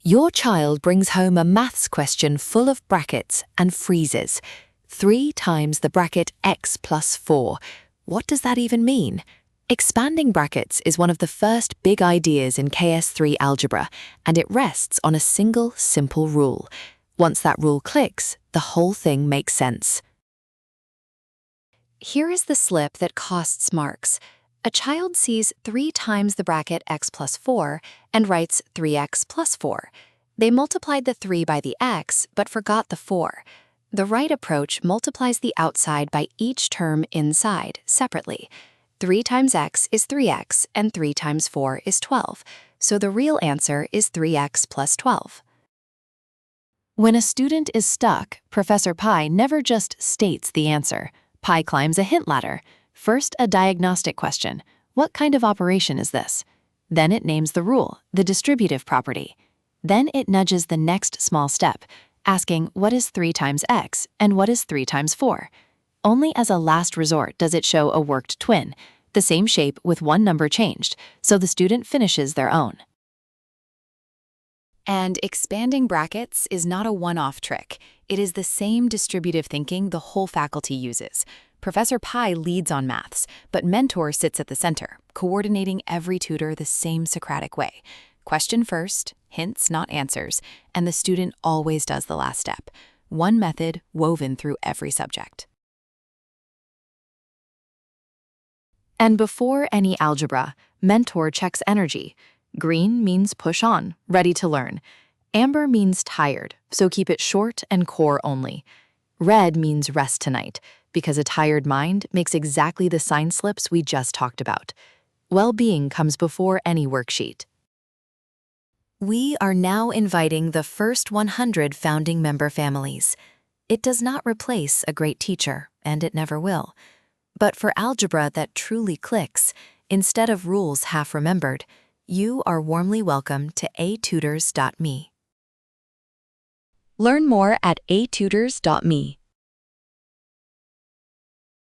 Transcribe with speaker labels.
Speaker 1: Your child brings home a maths question full of brackets and freezes. 3 times the bracket x plus 4. What does that even mean? Expanding brackets is one of the first big ideas in KS3 algebra, and it rests on a single, simple rule. Once that rule clicks, the whole thing makes sense. Here is the slip that costs marks. A child sees 3 times the bracket x plus 4 and writes 3x plus 4. They multiplied the 3 by the x, but forgot the 4. The right approach multiplies the outside by each term inside, separately. 3 times x is 3x, and 3 times 4 is 12, so the real answer is 3x plus 12. When a student is stuck, Professor Pi never just states the answer. Pi climbs a hint ladder. First, a diagnostic question. What kind of operation is this? Then it names the rule, the distributive property. Then it nudges the next small step, asking what is 3 times x and what is 3 times 4. Only as a last resort does it show a worked twin, the same shape with one number changed, so the student finishes their own. And expanding brackets is not a one-off trick. It is the same distributive thinking the whole faculty uses. Professor Pi leads on maths, but Mentor sits at the center, coordinating every tutor the same Socratic way. Question first, hints not answers, and the student always does the last step. One method woven through every subject. And before any algebra, Mentor checks energy. Green means push on, ready to learn. Amber means tired, so keep it short and core only. Red means rest tonight, because a tired mind makes exactly the sign slips we just talked about. Well-being comes before any worksheet. We are now inviting the first 100 founding member families. It does not replace a great teacher, and it never will. But for algebra that truly clicks, instead of rules half remembered, you are warmly welcome to atutors.me. Learn more at atutors.me.